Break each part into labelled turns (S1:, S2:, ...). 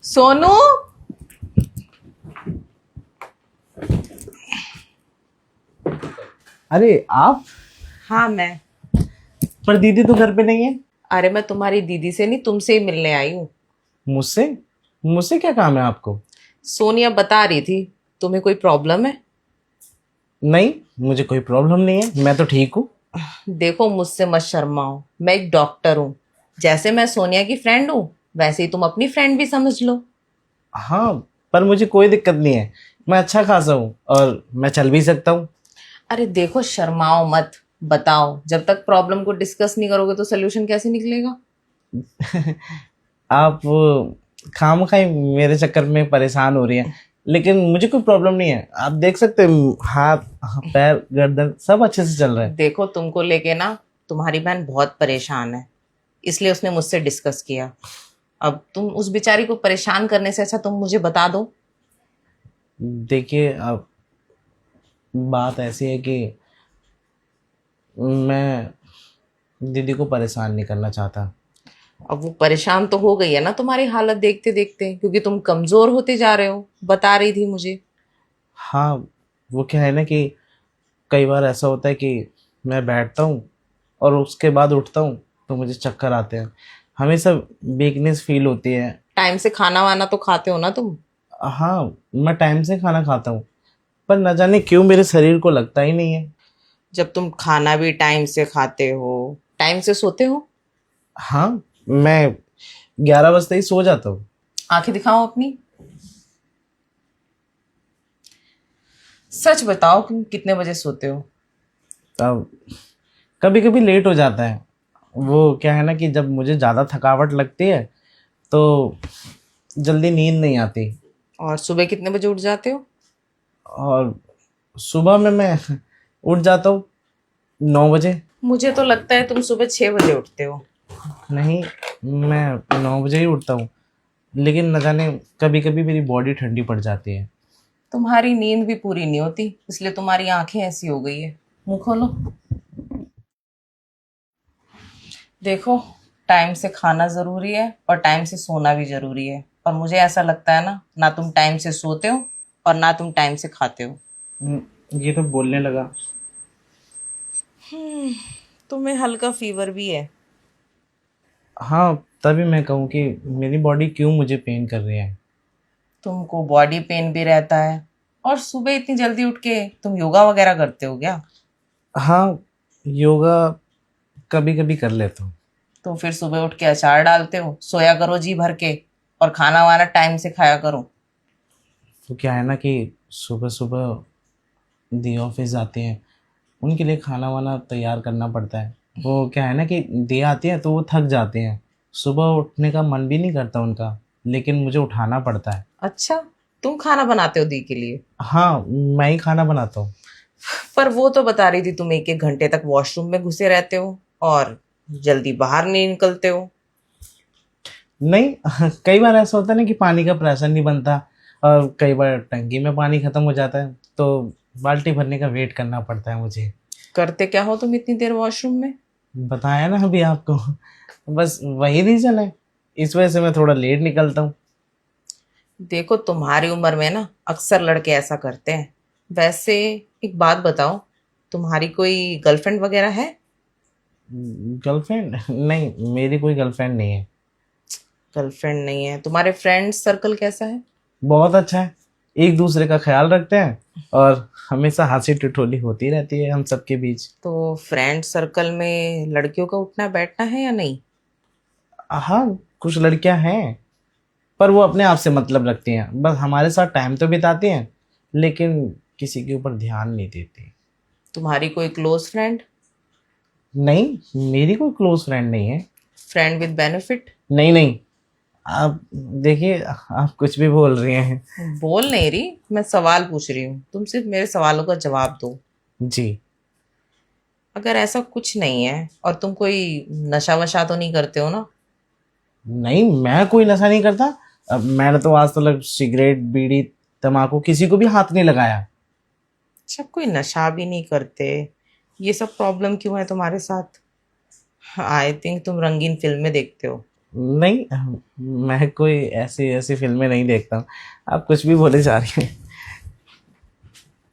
S1: सोनू।
S2: अरे आप।
S1: हाँ मैं।
S2: पर दीदी तो घर पे नहीं है।
S1: अरे मैं तुम्हारी दीदी से नहीं तुमसे ही मिलने आई हूँ।
S2: मुझसे मुझसे क्या काम है आपको?
S1: सोनिया बता रही थी तुम्हें कोई प्रॉब्लम है।
S2: नहीं, मुझे कोई प्रॉब्लम नहीं है, मैं तो ठीक हूँ।
S1: देखो मुझसे मत शर्माओ, मैं एक डॉक्टर हूँ। जैसे मैं सोनिया की फ्रेंड हूँ वैसे ही तुम अपनी फ्रेंड भी समझ लो।
S2: हाँ, पर मुझे कोई दिक्कत नहीं है। मैं अच्छा खासा हूँ और मैं चल भी सकता हूँ।
S1: अरे देखो शर्माओ मत। बताओ, जब तक प्रॉब्लम को डिस्कस नहीं करोगे तो सोल्यूशन कैसे निकलेगा।
S2: आप खामखाई मेरे चक्कर में परेशान हो रही हैं। लेकिन मुझे कोई प्रॉब्लम नहीं है, आप देख सकते हैं हाथ पैर गर्दन सब अच्छे से चल रहा है।
S1: देखो तुमको लेके ना तुम्हारी बहन बहुत परेशान है, इसलिए उसने मुझसे डिस्कस किया। अब तुम उस बेचारी को परेशान करने से अच्छा तुम मुझे बता दो।
S2: देखिए, अब बात ऐसी है कि मैं दीदी को परेशान नहीं करना चाहता।
S1: अब वो परेशान तो हो गई है ना तुम्हारी हालत देखते देखते, क्योंकि तुम कमजोर होते जा रहे हो, बता रही थी मुझे।
S2: हाँ, वो क्या है ना कि कई बार ऐसा होता है कि मैं बैठता हूँ और उसके बाद उठता हूँ तो मुझे चक्कर आते हैं। हमेशा वीकनेस फील होती है।
S1: टाइम से खाना वाना तो खाते हो ना तुम।
S2: हाँ, मैं टाइम से खाना खाता हूँ, पर न जाने क्यों मेरे शरीर को लगता ही नहीं है।
S1: जब तुम खाना भी टाइम से खाते हो, टाइम से सोते हो।
S2: हाँ, मैं 11 बजते ही सो जाता हूँ।
S1: आंखें दिखाओ अपनी। सच बताओ तुम कितने बजे सोते हो।
S2: तब कभी कभी लेट हो जाता है। वो क्या है ना कि जब मुझे ज़्यादा थकावट लगती है तो जल्दी नींद नहीं आती।
S1: और सुबह कितने बजे उठ जाते हो।
S2: और सुबह में मैं उठ जाता हूँ 9 बजे।
S1: मुझे तो लगता है तुम सुबह 6 बजे उठते हो।
S2: नहीं, मैं 9 बजे ही उठता हूँ। लेकिन न जाने कभी कभी मेरी बॉडी ठंडी पड़ जाती है।
S1: तुम्हारी नींद भी पूरी नहीं होती, इसलिए तुम्हारी आंखें ऐसी हो गई है। मुंह खोलो। देखो, टाइम से खाना जरूरी है और टाइम से सोना भी जरूरी है, और मुझे ऐसा लगता है ना, ना तुम टाइम से सोते हो और ना तुम टाइम से खाते हो।
S2: ये तो बोलने लगा।
S1: तुम्हें हल्का फीवर भी है।
S2: हाँ, तभी मैं कहूँ कि मेरी बॉडी क्यों मुझे पेन कर रही है।
S1: तुमको बॉडी पेन भी रहता है, और सुबह इतनी जल्दी उठ के तुम योगा वगैरह करते हो क्या।
S2: हाँ, योगा कभी कभी कर लेता हूँ।
S1: तो फिर सुबह उठ के अचार डालते हो, सोया करो जी भर के, और खाना वाना टाइम से खाया करो।
S2: तो क्या है ना कि सुबह सुबह दी ऑफिस जाती हैं, उनके लिए खाना वाना तैयार करना पड़ता है। वो क्या है ना कि दी आती है तो वो थक जाते हैं। सुबह उठने का मन भी नहीं करता उनका, लेकिन मुझे उठाना पड़ता है।
S1: अच्छा, तुम खाना बनाते हो दी के लिए।
S2: हाँ, मैं ही खाना बनाता हूँ।
S1: पर वो तो बता रही थी तुम एक एक घंटे तक वॉशरूम में घुसे रहते हो और जल्दी बाहर नहीं निकलते हो।
S2: नहीं, कई बार ऐसा होता है ना कि पानी का प्रेशर नहीं बनता, और कई बार टंकी में पानी खत्म हो जाता है तो बाल्टी भरने का वेट करना पड़ता है मुझे।
S1: करते क्या हो तुम इतनी देर वॉशरूम में।
S2: बताया ना अभी आपको, बस वही रीज़न है। इस वजह से मैं थोड़ा लेट निकलता हूँ।
S1: देखो तुम्हारी उम्र में ना अक्सर लड़के ऐसा करते हैं। वैसे एक बात बताओ, तुम्हारी कोई गर्लफ्रेंड वगैरह है।
S2: गर्लफ्रेंड? नहीं, मेरी कोई गर्लफ्रेंड नहीं है।
S1: गर्लफ्रेंड नहीं है, तुम्हारे फ्रेंड सर्कल कैसा है।
S2: बहुत अच्छा है, एक दूसरे का ख्याल रखते हैं और हमेशा हंसी ठिठोली होती रहती है हम सबके बीच।
S1: तो फ्रेंड सर्कल में लड़कियों का उठना बैठना है या नहीं।
S2: हाँ, कुछ लड़कियां हैं, पर वो अपने आप से मतलब रखती हैं, बस हमारे साथ टाइम तो बिताती हैं लेकिन किसी के ऊपर ध्यान नहीं देती।
S1: तुम्हारी कोई क्लोज फ्रेंड।
S2: नहीं, मेरी कोई क्लोज फ्रेंड नहीं है।
S1: Friend with benefit.
S2: नहीं नहीं, आप देखिए, आप कुछ भी बोल रहे हैं।
S1: बोल नहीं रही, मैं सवाल पूछ रही हूँ, तुम सिर्फ मेरे सवालों का जवाब दो।
S2: जी।
S1: अगर ऐसा कुछ नहीं है और तुम कोई नशा वशा तो नहीं करते हो ना।
S2: नहीं, मैं कोई नशा नहीं करता। अब मैंने तो आज तक सिगरेट बीड़ी तम्बाकू किसी को भी हाथ नहीं लगाया।
S1: अच्छा, कोई नशा भी नहीं करते, ये सब प्रॉब्लम क्यों है तुम्हारे साथ। आई थिंक तुम रंगीन फिल्में देखते हो।
S2: नहीं, मैं कोई ऐसी ऐसी फिल्में नहीं देखता हूँ। आप कुछ भी बोले जा रही हैं।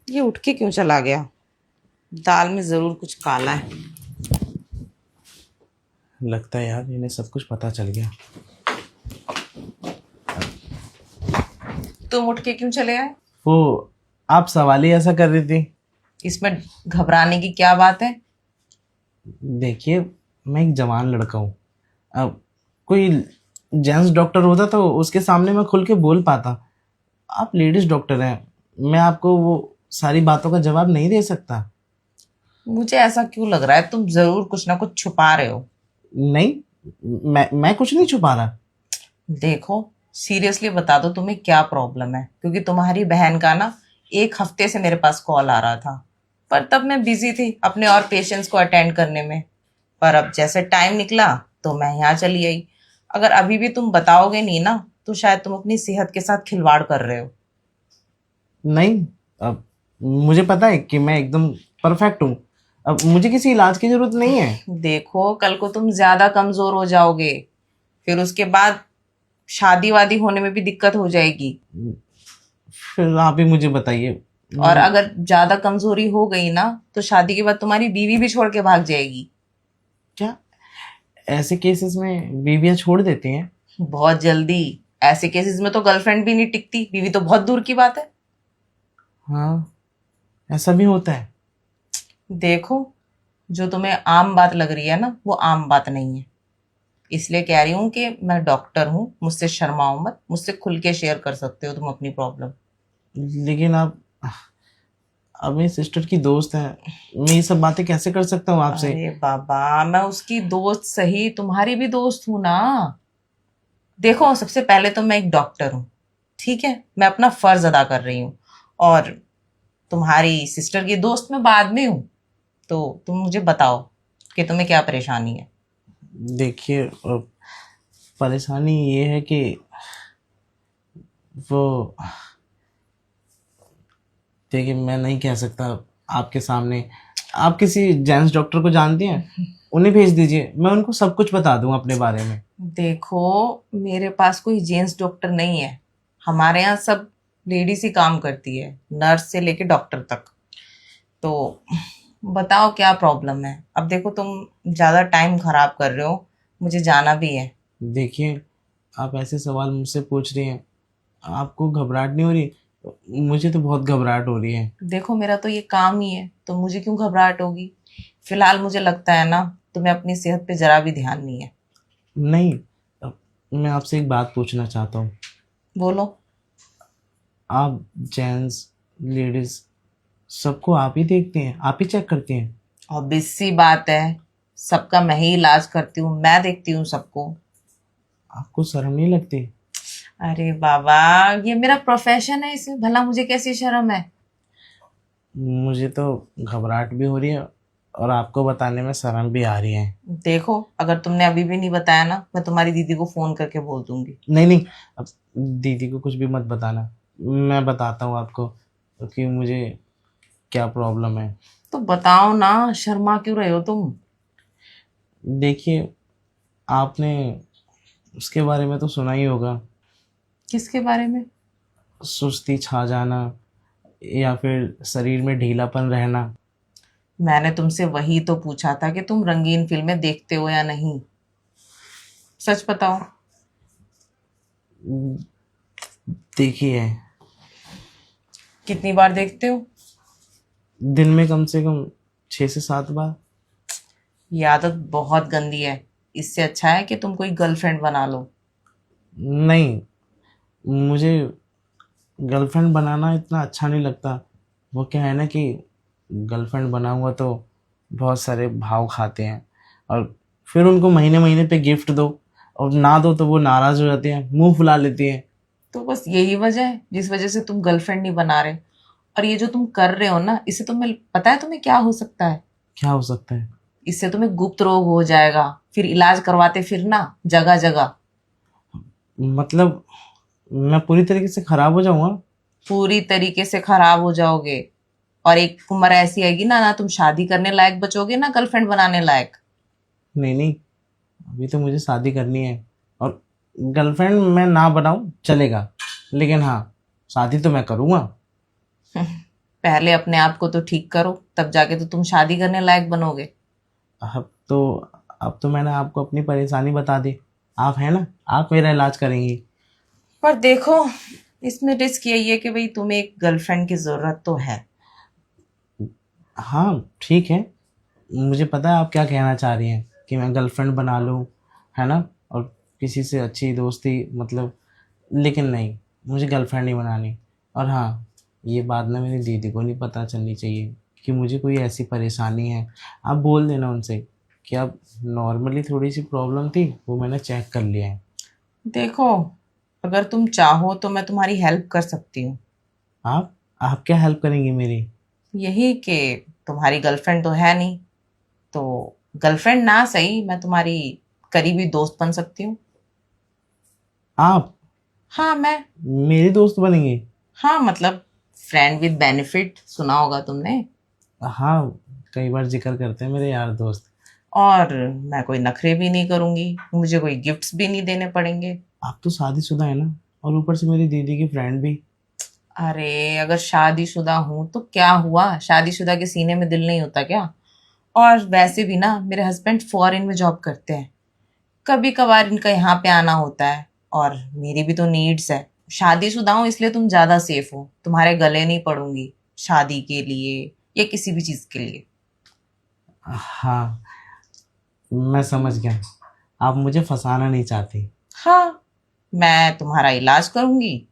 S1: ये उठ के क्यों चला गया? दाल में जरूर कुछ काला है।
S2: लगता है यार इन्हें सब कुछ पता चल गया।
S1: तुम उठ के क्यों चले आए?
S2: वो आप सवाल ही ऐसा कर रही थी।
S1: इसमें घबराने की क्या बात है?
S2: देखिए, मैं एक जवान लड़का हूँ। अब कोई जेंट्स डॉक्टर होता तो उसके सामने मैं खुल के बोल पाता। आप लेडीज डॉक्टर हैं, मैं आपको वो सारी बातों का जवाब नहीं दे सकता।
S1: मुझे ऐसा क्यों लग रहा है तुम जरूर कुछ ना कुछ छुपा रहे हो।
S2: नहीं, मैं कुछ नहीं छुपा रहा।
S1: देखो, सीरियसली बता दो तुम्हें क्या प्रॉब्लम है, क्योंकि तुम्हारी बहन का ना 1 हफ्ते से मेरे पास कॉल आ रहा था, पर तब मैं बिजी थी अपने और पेशेंट्स को अटेंड करने में। पर अब जैसे टाइम निकला तो मैं यहाँ चली आई। अगर अभी भी तुम बताओगे नहीं ना तो शायद तुम अपनी सेहत के साथ खिलवाड़ कर रहे हो।
S2: नहीं, अब मुझे पता है कि मैं एकदम परफेक्ट हूँ। अब मुझे किसी इलाज की जरूरत नहीं है।
S1: देखो, कल को तुम ज्यादा कमजोर हो जाओगे, फिर उसके बाद शादी वादी होने में भी दिक्कत हो जाएगी।
S2: फिर आप ही मुझे बताइए।
S1: और अगर ज्यादा कमजोरी हो गई ना तो शादी के बाद तुम्हारी बीवी भी छोड़ के भाग जाएगी।
S2: क्या ऐसे केसेस में बीवियां छोड़ देती हैं?
S1: बहुत जल्दी। ऐसे केसेस में तो गर्लफ्रेंड भी नहीं टिकती, बीवी तो बहुत दूर की बात है।
S2: हाँ, ऐसा भी होता है।
S1: देखो, जो तुम्हें आम बात लग रही है ना वो आम बात नहीं है। इसलिए कह रही हूँ कि मैं डॉक्टर हूँ, मुझसे शर्माओ मत, मुझसे खुल के शेयर कर सकते हो तुम अपनी प्रॉब्लम।
S2: लेकिन आप मेरी सिस्टर की दोस्त हैं, मैं ये सब बातें कैसे कर सकता हूँ आपसे?
S1: अरे बाबा, मैं उसकी दोस्त सही, तुम्हारी भी दोस्त हूं ना। देखो, सबसे पहले तो मैं एक डॉक्टर हूँ, ठीक है, मैं अपना फर्ज अदा कर रही हूँ। और तुम्हारी सिस्टर की दोस्त मैं बाद में हूँ। तो तुम मुझे बताओ कि तुम्हें क्या परेशानी है।
S2: देखिए, परेशानी ये है कि वो, देखिए मैं नहीं कह सकता आपके सामने। आप किसी जेंट्स डॉक्टर को जानती हैं? उन्हें भेज दीजिए, मैं उनको सब कुछ बता दूं अपने बारे में।
S1: देखो, मेरे पास कोई जेंट्स डॉक्टर नहीं है। हमारे यहाँ सब लेडीज ही काम करती है, नर्स से लेके डॉक्टर तक। तो बताओ क्या प्रॉब्लम है। अब देखो, तुम ज़्यादा टाइम खराब कर रहे हो, मुझे जाना भी है।
S2: देखिए, आप ऐसे सवाल मुझसे पूछ रही हैं, आपको घबराहट नहीं हो रही? मुझे तो बहुत घबराहट हो रही है।
S1: देखो, मेरा तो ये काम ही है, तो मुझे क्यों घबराहट होगी। फिलहाल मुझे लगता है ना तुम्हें अपनी सेहत पे जरा भी ध्यान नहीं है।
S2: नहीं, मैं आपसे एक बात पूछना चाहता हूँ।
S1: बोलो।
S2: आप जेंट्स, लेडीज, सबको आप ही देखते हैं, आप ही चेक करते हैं?
S1: ऑब्वियस सी बात है, सबका मैं ही इलाज करती हूँ, मैं देखती हूँ सबको।
S2: आपको शर्म नहीं लगती?
S1: अरे बाबा, ये मेरा प्रोफेशन है, इसमें भला मुझे कैसी शर्म है।
S2: मुझे तो घबराहट भी हो रही है और आपको बताने में शर्म भी आ रही है।
S1: देखो, अगर तुमने अभी भी नहीं बताया ना, मैं तुम्हारी दीदी को फोन करके बोल दूंगी।
S2: नहीं नहीं, अब दीदी को कुछ भी मत बताना, मैं बताता हूँ आपको कि मुझे क्या प्रॉब्लम है।
S1: तो बताओ ना, शर्मा क्यों रहे हो तुम।
S2: देखिए, आपने उसके बारे में तो सुना ही होगा।
S1: किसके बारे में?
S2: सुस्ती छा जाना या फिर शरीर में ढीलापन रहना।
S1: मैंने तुमसे वही तो पूछा था कि तुम रंगीन फिल्में देखते हो या नहीं। सच बताओ।
S2: देखिए,
S1: कितनी बार देखते हो?
S2: दिन में कम से कम 6 से 7 बार।
S1: ये आदत बहुत गंदी है। इससे अच्छा है कि तुम कोई गर्लफ्रेंड बना लो।
S2: नहीं, मुझे गर्लफ्रेंड बनाना इतना अच्छा नहीं लगता। वो क्या है ना कि गर्लफ्रेंड बनाऊंगा तो बहुत सारे भाव खाते हैं, और फिर उनको महीने महीने पे गिफ्ट दो, और ना दो तो वो नाराज हो जाते हैं, मुंह फुला लेती हैं।
S1: तो बस यही वजह है जिस वजह से तुम गर्लफ्रेंड नहीं बना रहे। और ये जो तुम कर रहे हो ना, इससे तुम्हें पता है तुम्हें क्या हो सकता है?
S2: क्या हो सकता है?
S1: इससे तुम्हें गुप्त रोग हो जाएगा, फिर इलाज करवाते फिरना जगह जगह।
S2: मतलब मैं पूरी तरीके से खराब हो जाऊंगा?
S1: पूरी तरीके से खराब हो जाओगे। और एक उम्र ऐसी आएगी ना, ना तुम शादी करने लायक बचोगे ना गर्लफ्रेंड बनाने लायक।
S2: नहीं नहीं, अभी तो मुझे शादी करनी है। और गर्लफ्रेंड मैं ना बनाऊं चलेगा, लेकिन हाँ शादी तो मैं करूँगा।
S1: पहले अपने आप को तो ठीक करो, तब जाके तो तुम शादी करने लायक बनोगे।
S2: अब तो अब तो मैंने आपको अपनी परेशानी बता दी, आप है ना, आप मेरा इलाज करेंगी।
S1: पर देखो, इसमें रिस्क यही है कि भाई तुम्हें एक गर्लफ्रेंड की जरूरत तो है।
S2: हाँ ठीक है, मुझे पता है आप क्या कहना चाह रही हैं कि मैं गर्लफ्रेंड बना लूँ, है ना, और किसी से अच्छी दोस्ती मतलब, लेकिन नहीं, मुझे गर्लफ्रेंड नहीं बनानी। और हाँ, ये बात ना मेरी दीदी को नहीं पता चलनी चाहिए कि मुझे कोई ऐसी परेशानी है। आप बोल देना उनसे कि अब नॉर्मली थोड़ी सी प्रॉब्लम थी, वो मैंने चेक कर लिया है।
S1: देखो, अगर तुम चाहो तो मैं तुम्हारी हेल्प कर सकती हूँ।
S2: आप क्या हेल्प करेंगी मेरी?
S1: यही कि तुम्हारी गर्लफ्रेंड तो है नहीं, तो गर्लफ्रेंड ना सही, मैं तुम्हारी करीबी दोस्त बन सकती हूँ।
S2: आप
S1: हाँ मैं।
S2: मेरी दोस्त बनेंगे?
S1: हाँ मतलब, फ्रेंड विद बेनिफिट सुना होगा तुमने।
S2: हाँ, कई बार जिक्र करते हैं मेरे यार दोस्त।
S1: और मैं कोई नखरे भी नहीं करूंगी, मुझे कोई गिफ्ट्स भी नहीं देने पड़ेंगे।
S2: आप तो शादीशुदा है ना, और ऊपर से मेरी दीदी की फ्रेंड भी।
S1: अरे अगर शादीशुदा हूं तो क्या हुआ, शादीशुदा के सीने में दिल नहीं होता क्या? और वैसे भी ना, मेरे हस्बैंड फॉरेन में जॉब करते हैं, कभी कभार इनका यहाँ पे आना होता है, और मेरी भी तो नीड्स है। शादीशुदा हूँ इसलिए तुम ज्यादा सेफ हो, तुम्हारे गले नहीं पड़ूंगी शादी के लिए या किसी भी चीज के लिए।
S2: हाँ, मैं समझ गया, आप मुझे फंसाना नहीं चाहती।
S1: हाँ, मैं तुम्हारा इलाज करूंगी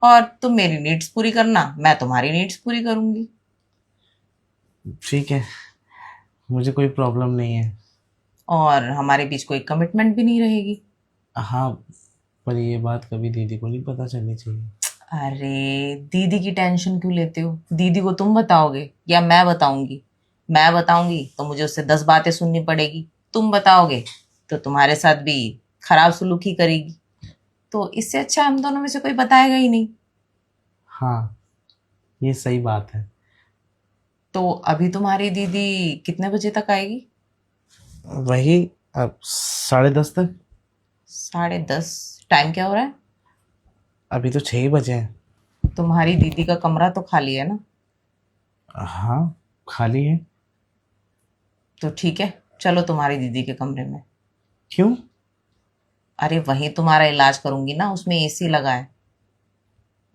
S1: और तुम मेरी नीड्स पूरी करना, मैं तुम्हारी नीड्स पूरी करूंगी।
S2: ठीक है, मुझे कोई प्रॉब्लम नहीं है।
S1: और हमारे बीच कोई कमिटमेंट भी नहीं रहेगी।
S2: हाँ, पर ये बात कभी दीदी को नहीं पता चलनी चाहिए।
S1: अरे दीदी की टेंशन क्यों लेते हो, दीदी को तुम बताओगे या मैं बताऊंगी? मैं बताऊंगी तो मुझे उससे 10 बातें सुननी पड़ेगी, तुम बताओगे तो तुम्हारे साथ भी खराब सलूकी करेगी। तो इससे अच्छा हम दोनों में से कोई बताएगा ही नहीं।
S2: हाँ, ये सही बात है।
S1: तो अभी तुम्हारी दीदी कितने बजे तक आएगी?
S2: वही अब 10:30 तक।
S1: 10:30? टाइम क्या हो रहा है?
S2: अभी तो 6 ही बजे हैं।
S1: तुम्हारी दीदी का कमरा तो खाली है ना?
S2: हाँ, खाली है।
S1: तो ठीक है, चलो तुम्हारी दीदी के कमरे में।
S2: क्यों?
S1: अरे वहीं तुम्हारा इलाज करूंगी ना, उसमें एसी लगा है।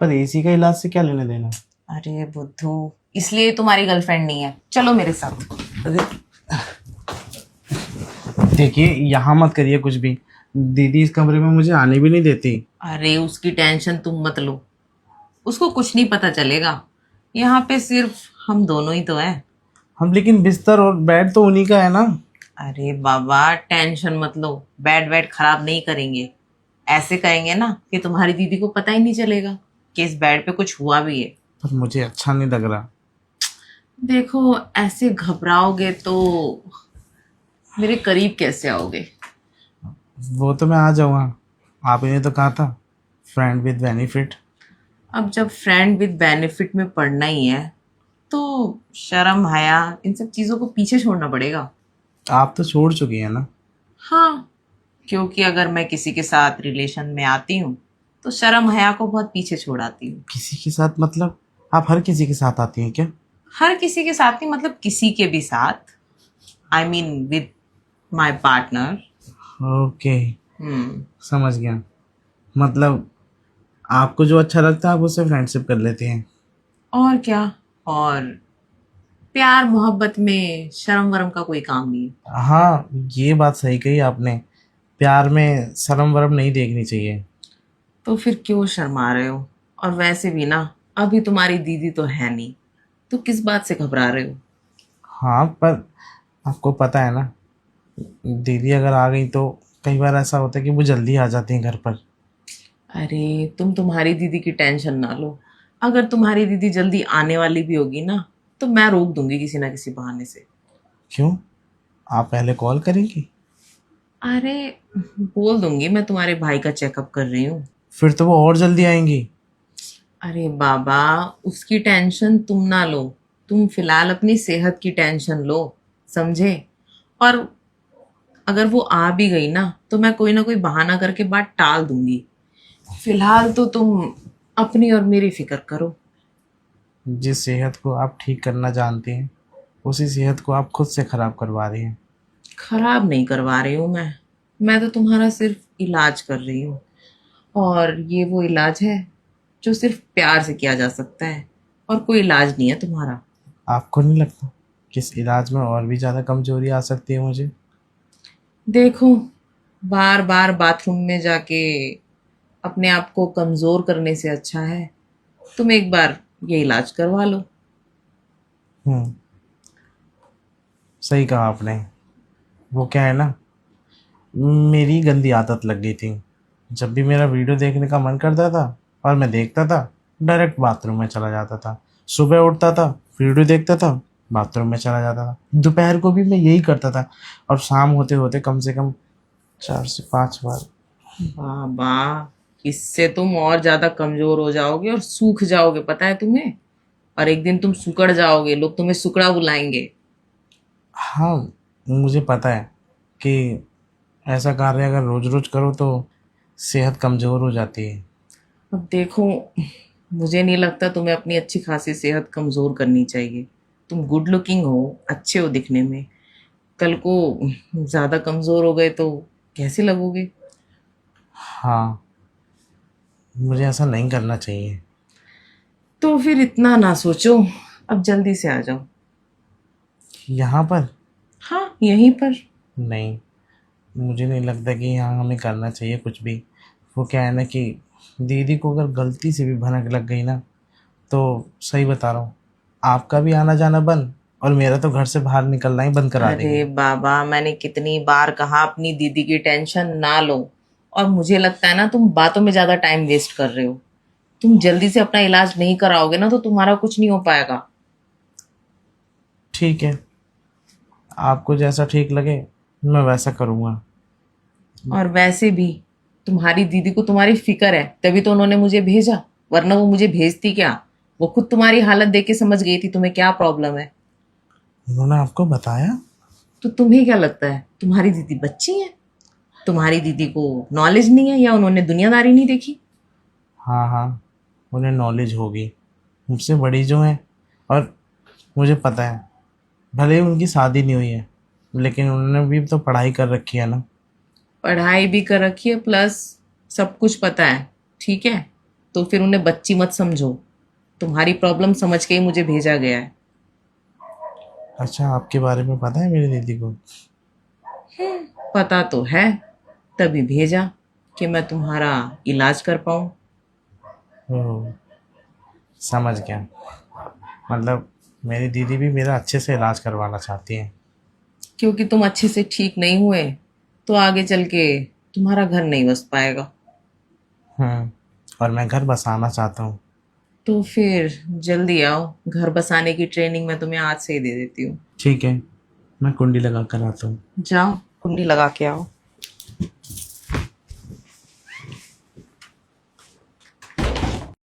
S2: पर एसी का इलाज से क्या लेने देना?
S1: अरे बुद्धू, इसलिए तुम्हारी गर्लफ्रेंड नहीं है, चलो मेरे साथ।
S2: अरे देखिए, यहाँ मत करिए कुछ भी, दीदी इस कमरे में मुझे आने भी नहीं देती।
S1: अरे उसकी टेंशन तुम मत लो, उसको कुछ नहीं पता चलेगा, यहाँ पे सिर्फ हम दोनों ही तो हैं।
S2: हम, लेकिन बिस्तर और बेड तो उन्हीं का है ना।
S1: अरे बाबा टेंशन मत लो, बेड वेड खराब नहीं करेंगे। ऐसे करेंगे ना कि तुम्हारी दीदी को पता ही नहीं चलेगा कि इस बेड पे कुछ हुआ भी है।
S2: पर मुझे अच्छा नहीं लग रहा।
S1: देखो, ऐसे घबराओगे तो मेरे करीब कैसे आओगे?
S2: वो तो मैं आ जाऊँगा, आपने तो कहा था फ्रेंड विद बेनिफिट।
S1: अब जब फ्रेंड विद बेनिफिट में पढ़ना ही है तो शर्म हया इन सब चीजों को पीछे छोड़ना पड़ेगा।
S2: आप तो छोड़ चुकी हैं ना।
S1: हाँ, क्योंकि अगर मैं किसी के साथ रिलेशन में आती हूँ तो शर्म हया को बहुत पीछे छोड़ आती हूँ।
S2: किसी के साथ मतलब, आप हर किसी के साथ आती हैं क्या?
S1: हर किसी के साथ नहीं, मतलब किसी के भी साथ, I mean with my partner.
S2: Okay,
S1: hmm.
S2: समझ गया। मतलब आपको जो अच्छा लगता है आप उससे फ्रेंडशिप कर लेती हैं।
S1: और क्या, और प्यार मोहब्बत में शर्म वरम का कोई काम नहीं है।
S2: हाँ, ये बात सही कही आपने, प्यार में शर्म वरम नहीं देखनी चाहिए।
S1: तो फिर क्यों शर्मा रहे हो? और वैसे भी ना, अभी तुम्हारी दीदी तो है नहीं, तो किस बात से घबरा रहे हो?
S2: हाँ, पर आपको पता है ना, दीदी अगर आ गई तो कई बार ऐसा होता है कि वो जल्दी आ जाती हैं घर पर।
S1: अरे तुम तुम्हारी दीदी की टेंशन ना लो, अगर तुम्हारी दीदी जल्दी आने वाली भी होगी ना, तो मैं रोक दूंगी किसी ना किसी बहाने से।
S2: क्यों? आप पहले कॉल करेंगी?
S1: अरे बोल दूंगी मैं तुम्हारे भाई का चेकअप कर रही हूँ।
S2: फिर तो वो और जल्दी आएंगी।
S1: अरे बाबा, उसकी टेंशन तुम ना लो, तुम फिलहाल अपनी सेहत की टेंशन लो, समझे? और अगर वो आ भी गई ना तो मैं कोई ना कोई बहाना करके बात टाल दूंगी। फिलहाल तो तुम अपनी और मेरी फिक्र करो।
S2: जिस सेहत को आप ठीक करना जानती हैं उसी सेहत को आप खुद से खराब करवा रही हैं।
S1: खराब नहीं करवा रही हूँ मैं तो तुम्हारा सिर्फ इलाज कर रही हूँ। और ये वो इलाज है जो सिर्फ प्यार से किया जा सकता है, और कोई इलाज नहीं है तुम्हारा।
S2: आपको नहीं लगता कि इस इलाज में और भी ज़्यादा कमजोरी आ सकती है मुझे?
S1: देखो, बार बार बाथरूम में जाके अपने आप को कमजोर करने से अच्छा है तुम एक बार ये इलाज करवा लो।
S2: हम्म, सही कहा आपने। वो क्या है ना, मेरी गंदी आदत लग गई थी। जब भी मेरा वीडियो देखने का मन करता था और मैं देखता था, डायरेक्ट बाथरूम में चला जाता था। सुबह उठता था, वीडियो देखता था, बाथरूम में चला जाता था। दोपहर को भी मैं यही करता था, और शाम होते होते कम से कम 4 से 5 बार।
S1: बाबा, इससे तुम और ज्यादा कमजोर हो जाओगे और सूख जाओगे, पता है तुम्हें। और एक दिन तुम सुकड़ जाओगे, लोग तुम्हें सुकड़ा बुलाएंगे।
S2: हाँ, मुझे पता है कि ऐसा कार्य अगर रोज रोज करो तो सेहत कमज़ोर हो जाती है।
S1: अब देखो, मुझे नहीं लगता तुम्हें अपनी अच्छी खासी सेहत कमजोर करनी चाहिए। तुम गुड लुकिंग हो, अच्छे हो दिखने में। कल को ज्यादा कमजोर हो गए तो कैसे लगोगे।
S2: हाँ, मुझे ऐसा नहीं करना चाहिए।
S1: तो फिर इतना ना सोचो, अब जल्दी से आ जाओ।
S2: यहाँ पर?
S1: हाँ, यहीं पर।
S2: नहीं, मुझे नहीं लगता कि यहाँ हमें करना चाहिए कुछ भी। वो क्या है ना कि दीदी को अगर गलती से भी भनक लग गई ना, तो सही बता रहा हूँ, आपका भी आना जाना बंद और मेरा तो घर से बाहर निकलना ही बंद करा
S1: अरे
S2: देंगे।
S1: बाबा, मैंने कितनी बार कहा अपनी दीदी की टेंशन ना लो। और मुझे लगता है ना तुम बातों में ज्यादा टाइम वेस्ट कर रहे हो। तुम जल्दी से अपना इलाज नहीं कराओगे ना तो तुम्हारा कुछ नहीं हो पाएगा।
S2: ठीक है, आपको जैसा ठीक लगे मैं वैसा करूँगा।
S1: और वैसे भी तुम्हारी दीदी को तुम्हारी फिक्र है, तभी तो उन्होंने मुझे भेजा। वरना वो मुझे भेजती क्या। वो खुद तुम्हारी हालत देख के समझ गई थी तुम्हें क्या प्रॉब्लम है।
S2: उन्होंने आपको बताया?
S1: तो तुम्हें क्या लगता है तुम्हारी दीदी बच्ची है? तुम्हारी दीदी को नॉलेज नहीं है या उन्होंने दुनियादारी नहीं देखी?
S2: हाँ हाँ, उन्हें नॉलेज होगी, मुझसे बड़ी जो है। और मुझे पता है, भले ही उनकी शादी नहीं हुई है लेकिन उन्होंने भी तो पढ़ाई कर रखी है ना।
S1: पढ़ाई भी कर रखी है, प्लस सब कुछ पता है। ठीक है, तो फिर उन्हें बच्ची मत समझो। तुम्हारी प्रॉब्लम समझ के ही मुझे भेजा गया है।
S2: अच्छा, आपके बारे में पता है मेरी दीदी को?
S1: पता तो है, तभी भेजा कि मैं तुम्हारा इलाज कर पाऊँ।
S2: ओह, समझ गया। मतलब मेरी दीदी भी मेरा अच्छे से इलाज करवाना चाहती है।
S1: क्योंकि तुम अच्छे से ठीक नहीं हुए तो आगे चल के तुम्हारा घर नहीं बस पाएगा।
S2: और मैं घर बसाना चाहता हूँ।
S1: तो फिर जल्दी आओ, घर बसाने की ट्रेनिंग मैं तुम्हें आज से ही दे देती हूँ।
S2: ठीक है, मैं कुंडी लगा कर आता हूँ।
S1: जाओ, कुंडी लगा के आओ।